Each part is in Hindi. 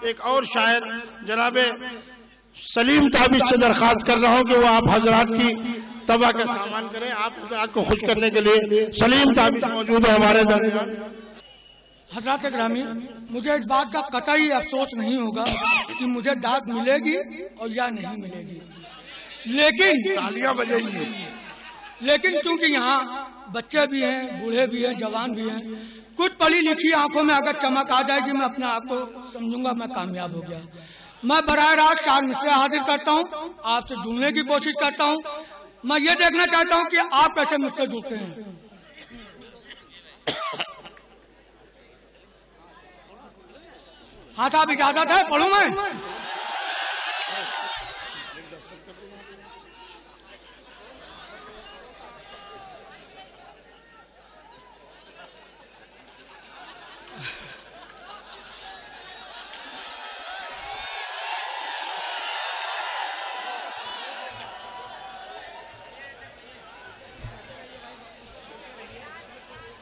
एक और शायर जनाब सलीम ताबिश से दरखास्त कर रहा हूं कि वो आप हजरात की तबा का सामान करें। आप हजरात को खुश करने के लिए सलीम ताबिश मौजूद है हमारे दरमियान। हजरात ग्रामी, मुझे इस बात का कतई अफसोस नहीं होगा कि मुझे दाद मिलेगी और या नहीं मिलेगी, लेकिन तालियां बजेंगी। लेकिन चूंकि यहाँ बच्चे भी हैं, बूढ़े भी हैं, जवान भी हैं, कुछ पढ़ी लिखी आंखों में अगर चमक आ जाएगी मैं अपने आप को समझूंगा मैं कामयाब हो गया। मैं बराह रास्त 4 मिसरे हाजिर करता हूँ, आपसे जुड़ने की कोशिश करता हूँ। मैं ये देखना चाहता हूँ कि आप कैसे मुझसे जुड़ते हैं। हाँ साहब, इजाजत है, पढ़ूं मैं?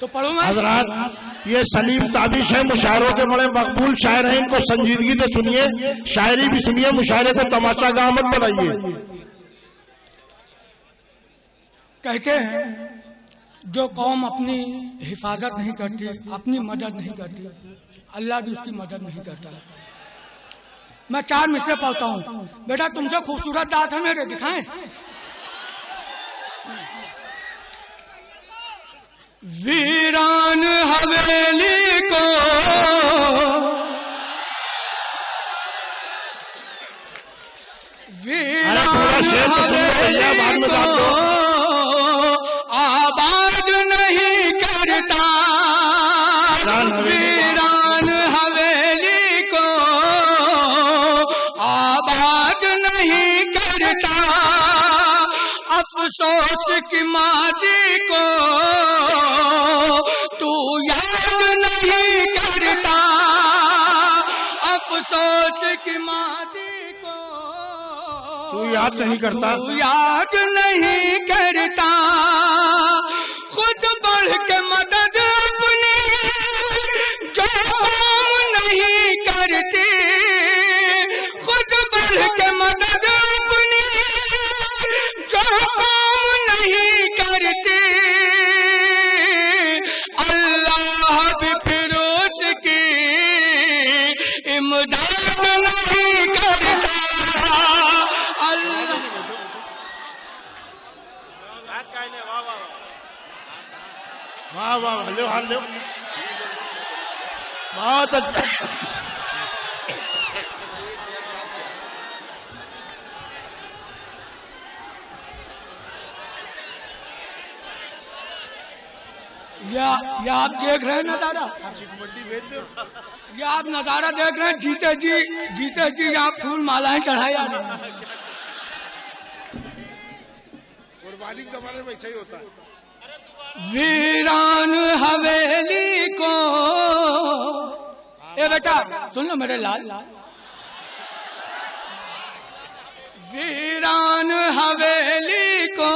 तो पढ़ो मैं। हजरात ये सलीम ताबिश है, मुशायरों के बड़े मकबूल शायर हैं, इनको संजीदगी से सुनिए, शायरी भी सुनिए, मुशायरे को तमाचा गा मत बनाइए। कहते हैं जो कौम अपनी हिफाजत नहीं करती, अपनी मदद नहीं करती, अल्लाह भी उसकी मदद नहीं करता। मैं 4 मिसरे पढ़ता हूँ। बेटा तुमसे खूबसूरत दांत है मेरे, दिखाएं? वीरान हवेली को वीरान हवेली को आबाद नहीं करता, वीरान हवेली को आबाद नहीं करता, अफसोस की माजी को तू याद नहीं करता, अफसोस की माजी को तू याद नहीं करता, तू याद नहीं करता, खुद बढ़ के मदद अपनी जो काम नहीं करती, खुद बढ़ के मदद अपनी जो काम नहीं करती, अल्लाह भी फिर उसकी इमदाद नहीं करता। अल्लाह वाह वाह, हलो हलो, बहुत अच्छा। या आप देख रहे हैं नजारा, या आप नजारा देख रहे हैं, जीते जी यहाँ फूल मालाएं चढ़ाई जा रही हैं। कुर्बानी के जमाने में ऐसा ही होता है। वीरान हवेली को, ए बेटा सुन लो मेरे लाल, वीरान हवेली को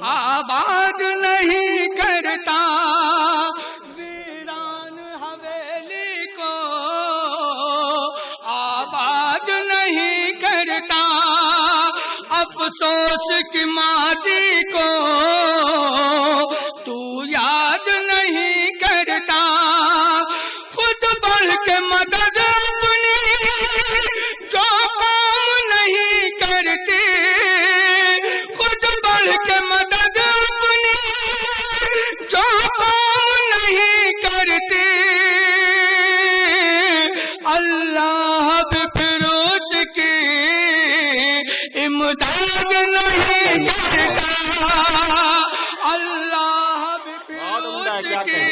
आबाद नहीं करता, वीरान हवेली को आबाद नहीं करता, अफसोस की माजी को तू याद नहीं करता, खुद बढ़ के मदद अपनी जो काम नहीं करती, खुद बढ़ के मदद अपनी जो काम नहीं करती, अल्लाह भी फिर उसकी इमदाद नहीं करता, अल्लाह भी फिर उसकी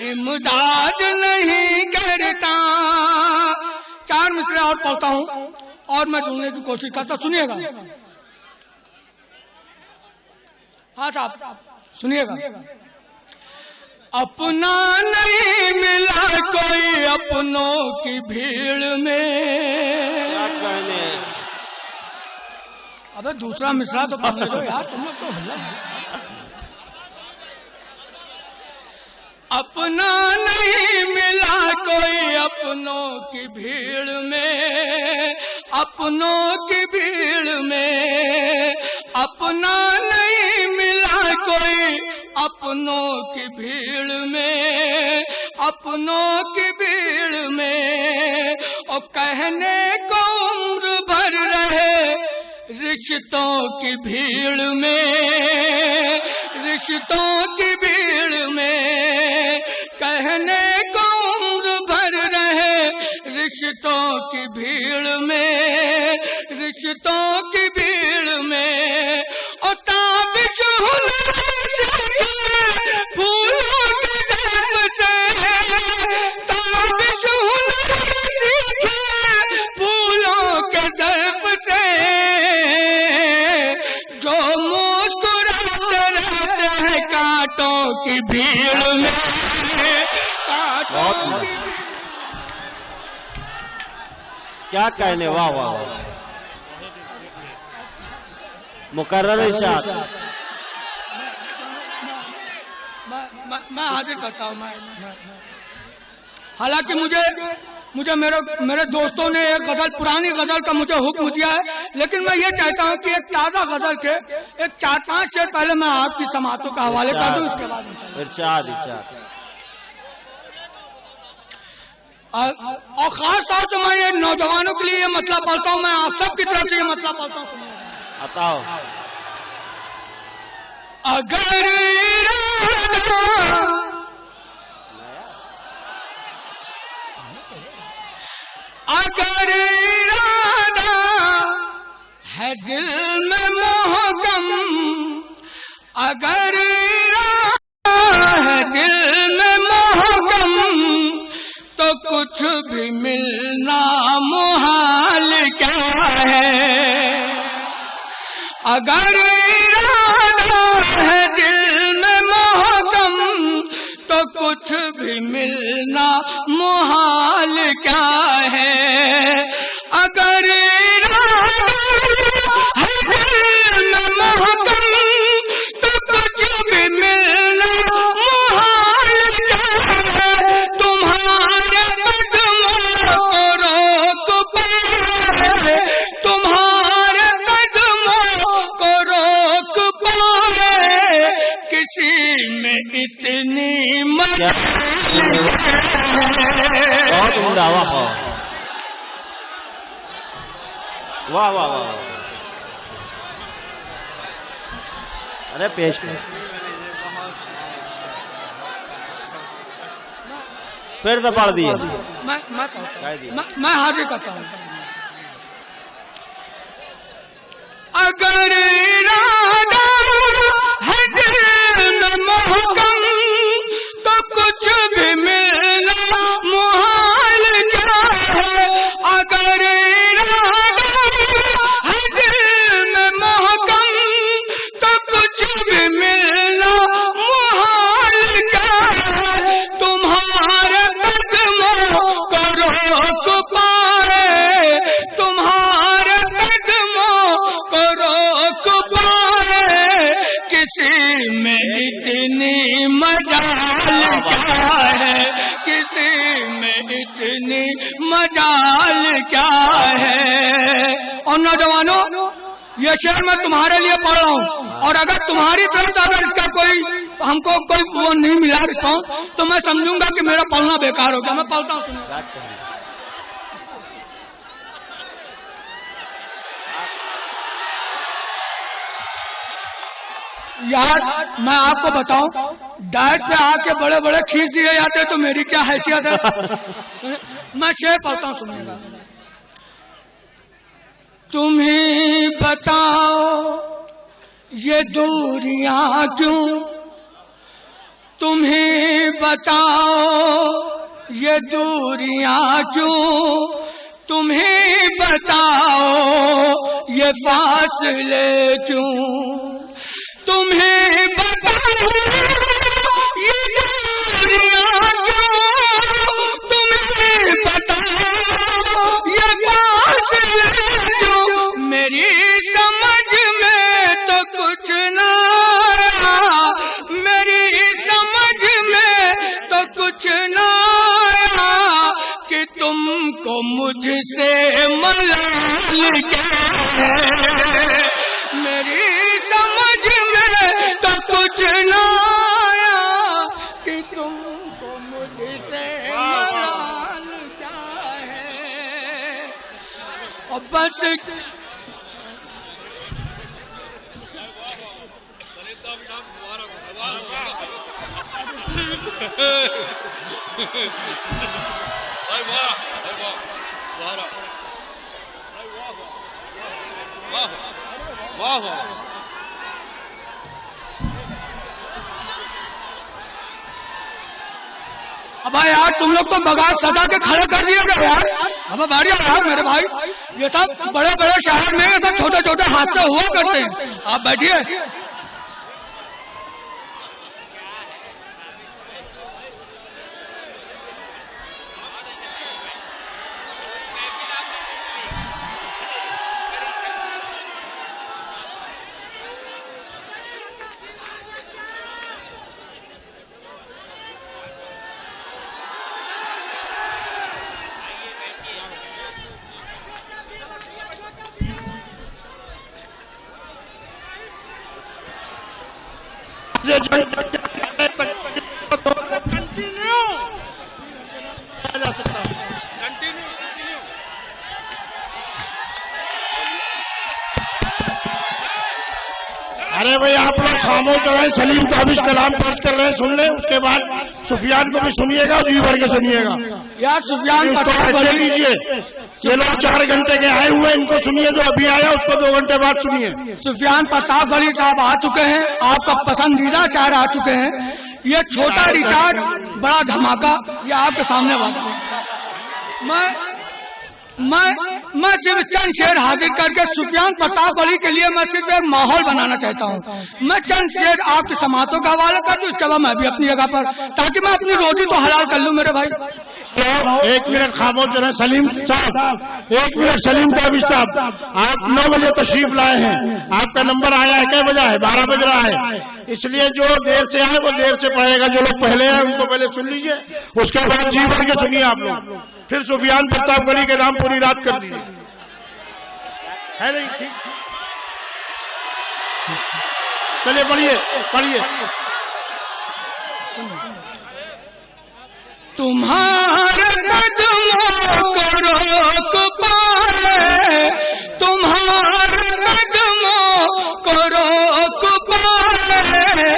इमदाद नहीं करता। 4 मिसरे और पढ़ता हूँ और मैं जुड़ने की कोशिश करता, सुनिएगा। हाँ साहब सुनिएगा। अपना नहीं मिला कोई अपनों की भीड़ में, अबे दूसरा मिसरा तो पढ़ लो यार, तुम लोग तो हल्ला। अपना नहीं मिला कोई की भीड़ में, अपनों की भीड़ में अपना नहीं मिला कोई, अपनों की भीड़ में, अपनों की भीड़ में, और कहने को उम्र भर रहे रिश्तों की भीड़ में, रिश्तों की भीड़ में, कहने को उम्र भर रहे रिश्तों की भीड़ में, रिश्तों की भीड़ में, और ताबिश फूलों के जब से, ताबिश फूलों के जब से, जो मुस्कुराते रहते हैं कांटों की भीड़ में, कांटों की। क्या कहने, वाह वाह वाह, मुकर्रर इरशाद। मैं हाजिर करता हूँ। हालांकि मुझे मेरे दोस्तों ने एक गजल, पुरानी गजल का मुझे हुक्म दिया है, लेकिन मैं ये चाहता हूँ कि एक ताज़ा गजल के एक 4-5 शेर पहले मैं आपकी समातों का हवाले कर दूँ, उसके बाद इरशाद इरशाद। और खास तौर से मैं ये नौजवानों के लिए ये मतलब पढ़ता हूँ, मैं आप सबकी तरफ से ये मतलब पढ़ता हूँ। बताओ। अगर इरादा है दिल में मोहकम, अगर इरादा है दिल में मोहकम, तो कुछ भी मिलना मुहाल क्या है। अगर इरादा है दिल में मोहकम, तो कुछ भी मिलना मुहाल क्या है। अगर इरादा है दिल में मोहकम, तो कुछ भी मिलना मुहाल क्या है। तुम्हारे कदमों को रोक पाए, तुम्हारे कदमों को रोक पाए, किसी में इतनी मजा। बहुत उम्दा, वाह वाह वाह वाह। अरे पेश में फिर तो पढ़ दिए। मैं हाजिर करता हूँ। अगर इरादा है दिल में मोहकम, तो कुछ भी मिलना मुहाल क्या है। अगर इरादा है दिल में मोहकम, तो कुछ भी मिलना मुहाल क्या है। तुम्हारे कदमों को रोक पाए, तुम्हारे कदमों को रोक पाए, किसी में इतनी मजाल क्या है, किसी में इतनी मजाल क्या है। और नौजवानों, ये शेर मैं तुम्हारे लिए पढ़ रहा हूँ, और अगर तुम्हारी तरफ से अगर इसका हमको कोई वो नहीं मिला रिस्पॉन्स, तो मैं समझूंगा कि मेरा पढ़ना बेकार हो गया। मैं पढ़ता हूँ। यार मैं आपको बताऊं, डाइट पे आके बड़े बड़े खींच दिए जाते तो मेरी क्या हैसियत है। मैं शेर पढ़ता हूं, सुनिएगा। तुम ही बताओ ये दूरियां क्यों, तुम ही बताओ ये दूरियां क्यों, तुम ही बताओ ये फासले क्यों, तुम्हें बताओ ये दूरियां क्यों, तुम्हें बताओ ये फासले क्यों। मेरी समझ में तो कुछ ना आया, मेरी समझ में तो कुछ ना आया, कि तुम तुमको मुझसे मलाल क्या है, मेरी समझ में तो कुछ ना आया कि तुमको मुझसे मलाल क्या है। और बस अब यार तुम लोग तो बगान सजा के खड़े कर दिए यार। अब बारी यार मेरे भाई, ये सब बड़े बड़े शहर में ये सब छोटे छोटे हादसे हुआ करते हैं। आप बैठिए। अरे भाई आप लोग खामोश रहे, सलीम ताबिश कलाम पाठ कर रहे हैं, सुन लें। उसके बाद सुफियान को भी सुनिएगा, जी भर के सुनिएगा यार। सुफियान इसको लीजिए, ये लोग 4 घंटे के आए हुए, इनको सुनिए। जो अभी आया उसको 2 घंटे बाद सुनिए। सुफियान प्रताप अली साहब आ चुके हैं, आपका पसंदीदा शायर आ चुके हैं। ये छोटा रिचार्ज बड़ा धमाका, ये आपके सामने वाला। मैं सिर्फ चंद शेर हाजिर करके सुफियान प्रताप अली के लिए मैं सिर्फ एक माहौल बनाना चाहता हूँ। मैं चंद शेर आपकी समातों का हवाला कर दूं, इसके बाद मैं भी अपनी जगह पर, ताकि मैं अपनी रोजी तो हलाल कर लूं मेरे भाई। 1 मिनट खामोश रहे सलीम साहब, 1 मिनट सलीम ताबिश साहब। आप 9 बजे तशरीफ लाए हैं, आपका नंबर आया है, क्या बजा है? 12 बज रहा है। इसलिए जो देर से आए वो देर से पढ़ेगा, जो लोग पहले आए उनको पहले सुन लीजिए, उसके बाद जी भर के सुनिए आप लोग। फिर सुफियान प्रताप अली के नाम पूरी रात कर दीजिए, है नहीं? ठीक, चलिए पढ़िए पढ़िए। तुम्हारे कदमों को रोक पाए, तुम्हारे कदमों को रोक पाए,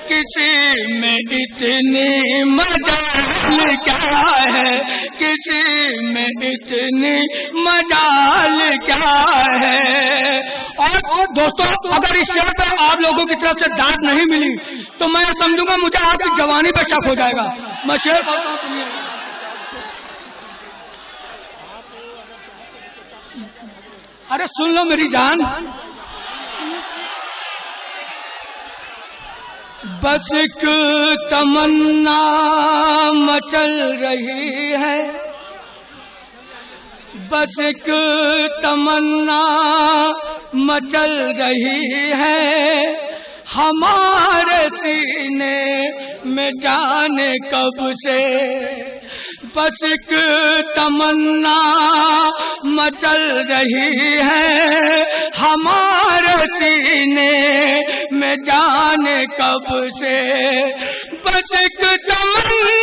किसी में इतनी मजाल क्या है, किसी में इतनी मजाल क्या है। और दोस्तों, अगर इस शेर पे आप लोगों की तरफ से डांट नहीं मिली तो मैं समझूंगा मुझे आपकी जवानी पे शक हो जाएगा। मैं शेर पढ़ता हूं, सुनिए। अरे सुन लो मेरी जान। बस एक तमन्ना मचल रही है, बस एक तमन्ना मचल रही है, हमारे सीने में जाने कब से। बस एक तमन्ना मचल रही है, हमारे सीने में जाने कब से। बस एक तमन्ना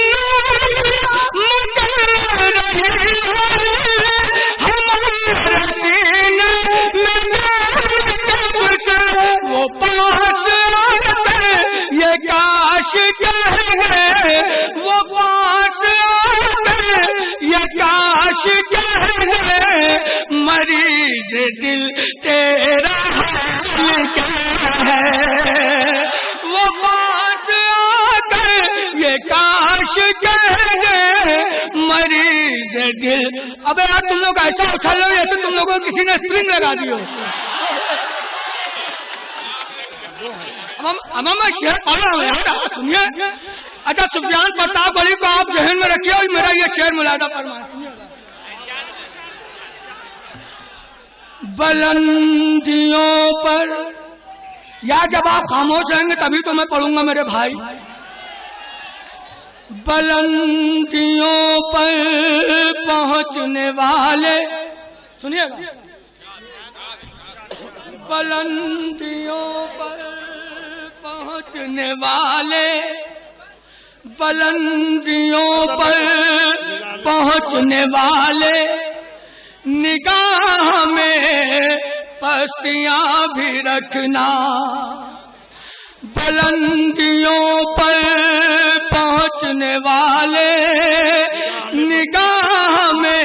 मचल रही है, हमारे सीने में जाने कब से। वो पास आते ये काश कहने, वो पास आते ये काश कहने, मरीज दिल तेरा हाल क्या है। वो पास आते ये काश कहने, मरीज दिल। अबे यार तुम लोग ऐसा उछल रहे हो जैसे तुम लोगों को किसी ने स्प्रिंग लगा दी हो। अब मैं शेर पढ़ रहा हूँ यार, सुनिए। अच्छा, सुफियान प्रताप अली को आप जहन में रखिए और मेरा ये शेर मुलादा फरमाइए। बुलंदियों पर, या जब आप खामोश रहेंगे तभी तो मैं पढ़ूंगा मेरे भाई। बुलंदियों पर पहुंचने वाले, सुनिएगा, बुलंदियों पर पहुंचने वाले, बुलंदियों पर पहुंचने वाले, निगाह में पस्तियां भी रखना। बुलंदियों पर पहुंचने वाले, निगाह में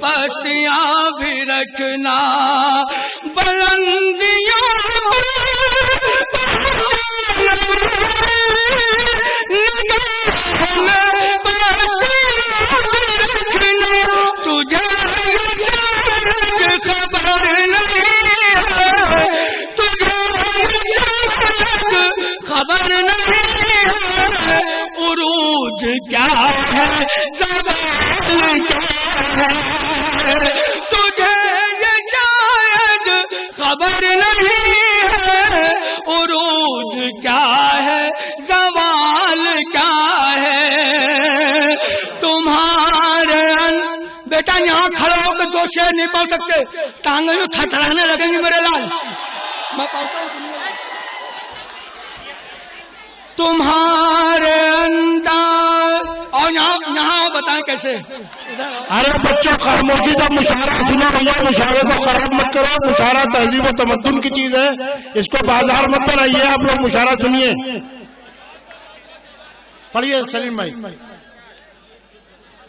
पस्तियां भी रखना। बुलंदियों पर निगाह में पस्तियां रखना। तुझे खबर नहीं है, तुझे खबर नहीं है, उरूज क्या है, ज़वाल क्या है, तुझे ये शायद खबर नहीं है, उरूज क्या है, ज़वाल क्या है। तुम्हारे बेटा यहाँ खड़े होकर दो शेर नहीं पढ़ सकते, टांगें यूं थरथराने लगेंगी मेरे लाल। मैं पढ़ता हूँ, तुम्हारे अंदाज, और यहाँ बताएं कैसे। अरे बच्चों खामोशी से मुशायरा सुनो भैया, मुशायरे को खराब मत करो। मुशायरा तहजीब और तमद्दुन की चीज है, इसको बाजार मत बनाइए। आप लोग मुशायरा सुनिए, पढ़िए सलीम भाई।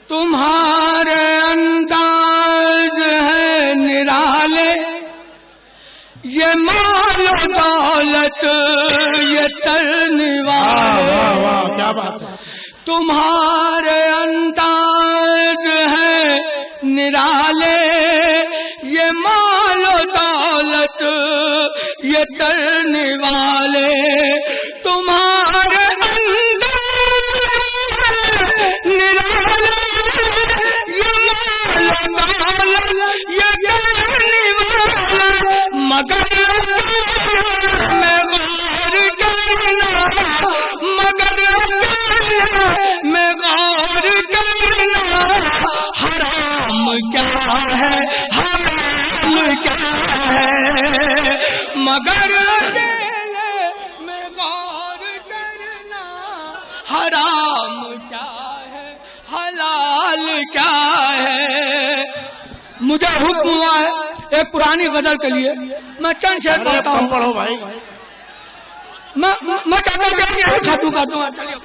तुम्हारे अंदाज है निराले, ये माल दौलत ये तरने वाले। वाह वाह क्या बात है। तुम्हारे अंदाज है निराले, ये माल दौलत ये तरने वाले। तुम्हारे अंदाज निराले, ये माल दौलत ये तरने वाले। मगर मैं गौर करना, मगर मैं गौर करना, हराम क्या है, हराम क्या है। मगर मैं गौर करना, हराम क्या है, हलाल क्या है। मुझे हुक्म हुआ है एक पुरानी गजल के लिए, मैं चंद शेर पढ़ता हूँ। पढ़ो भाई। मैं चाहता हूँ कि यही खातू कर दूंगा। चलिए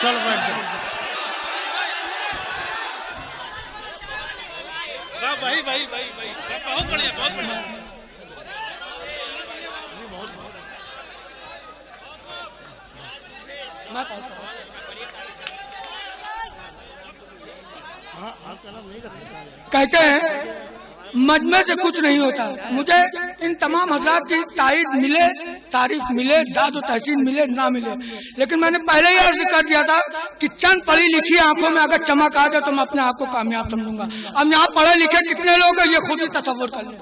चल बैठ भाई भाई भाई भाई बहुत बढ़िया, बहुत बढ़िया। मैं पढ़ता हूँ। कहते हैं मजमे से कुछ नहीं होता। मुझे इन तमाम हजरात की तारीफ मिले, तारीफ मिले, दाद और तहसीन मिले ना मिले, लेकिन मैंने पहले ही अर्ज कर दिया था कि चंद पढ़ी लिखी आंखों में अगर चमक आ जाए तो मैं अपने आप को कामयाब समझूंगा। अब यहाँ पढ़े लिखे कितने लोग हैं ये खुद ही तसव्वुर कर लें।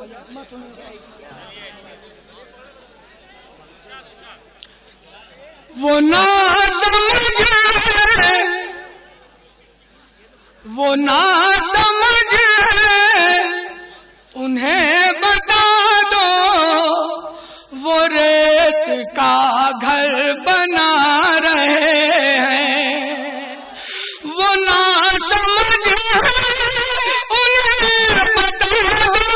वो ना वो ना समझ उन्हें बता दो, वो रेत का घर बना रहे हैं। वो ना समझ उन्हें बता दो,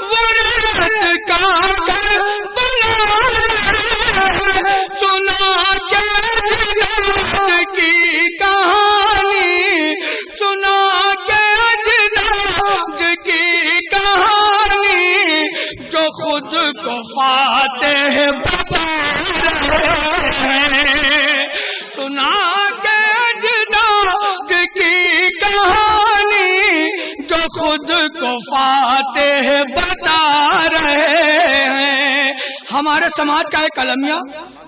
वो रेत का घर बना रहे हैं। सुना के की कहानी, सुना के अजदाद की कहानी, जो खुद को फातेह बता रहे हैं। सुना के अजदाद की कहानी, जो खुद को फातेह बता रहे हैं। हमारे समाज का एक अलमिया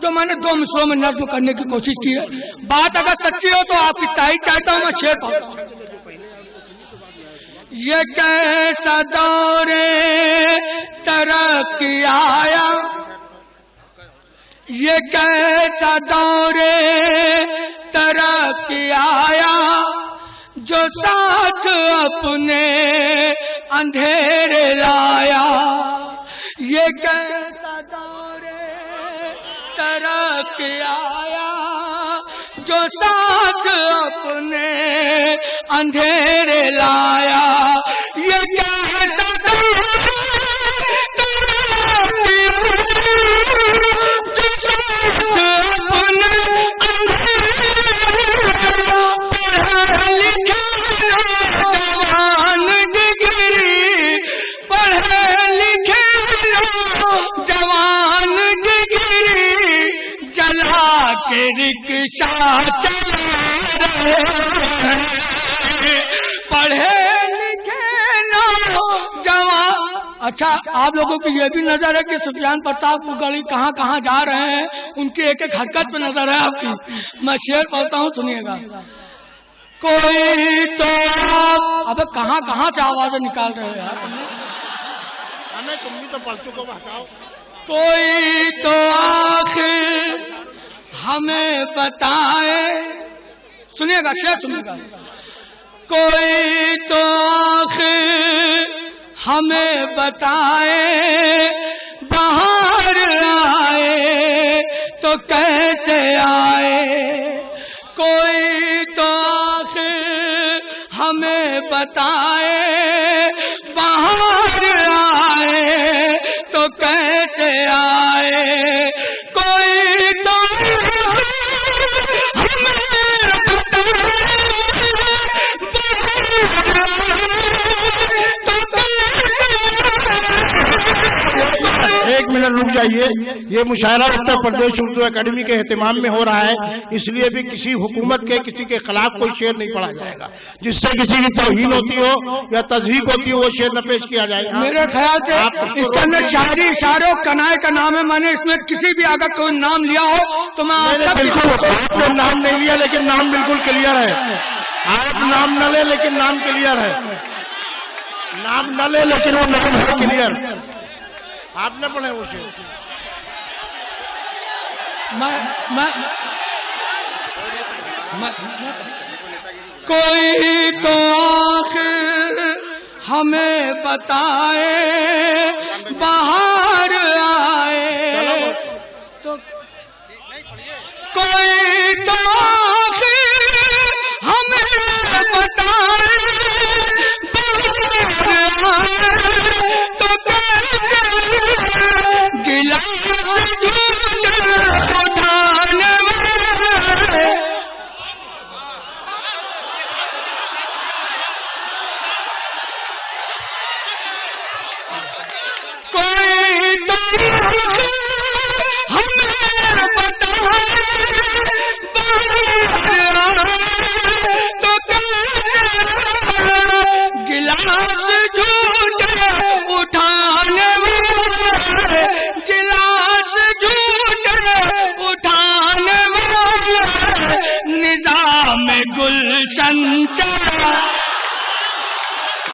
जो मैंने 2 मिसरों में नज्म करने की कोशिश की है। बात अगर सच्ची हो तो आपकी तारीफ चाहता हूँ, मैं शेर पढ़ता हूँ। ये कैसा दौरे तरक्की आया, ये कैसा दौरे तरक्की आया, जो साथ अपने अंधेरे लाया, ये कैसा दौरे तरक आया। जो साथ अपने अंधेरे लाया, ये कैसा दौरे तरक के रिक्शा चला रहे, पढ़े लिखे नौजवान। अच्छा, आप लोगों की ये भी नजर है कि सुफियान प्रताप की गली कहाँ कहाँ जा रहे हैं, उनकी एक एक हरकत पे नजर है आपकी। मैं शेर पढ़ता हूँ, सुनिएगा। कोई तो अब कहाँ कहाँ से आवाजें निकाल रहे हैं यार, हमें तुम भी तो पढ़ चुको, हटाओ। कोई तो आखिर हमें बताए, सुनिएगा शेर सुनिएगा। कोई तो आखिर हमें बताए, बाहर आए तो कैसे आए। कोई तो आखिर हमें बताए, बाहर आए तो कैसे आए। कोई तो एक मिनट रुक जाइए। ये मुशायरा उत्तर प्रदेश उर्दू एकेडमी के एहतमाम में हो रहा है, इसलिए भी किसी हुकूमत के किसी के खिलाफ कोई शेर नहीं पढ़ा जाएगा। जिससे किसी की तौहीन होती हो या तज़हीक होती हो, वो शेर न पेश किया जाएगा। मेरे ख्याल से इसके अंदर शायरी इशारे कनाए का नाम है। मैंने इसमें किसी भी अगर कोई नाम लिया हो तो मैं आपने नाम नहीं लिया, लेकिन नाम बिल्कुल क्लियर है। आप नाम न ले लेकिन नाम क्लियर है, नाम न ले लेकिन वो नाम है क्लियर। आपने पढ़े वो शेर। कोई तो आखिर हमें बताए, बाहर आए तो कोई तो आखिर हमें बताए, बाहर आए तो कैसे गिलास उठाने में। कोई तो हमें बताए, बाहर आए तो कैसे गिलास झूठे उठाने में। गिलास झूठे उठाने में निजाम गुलशन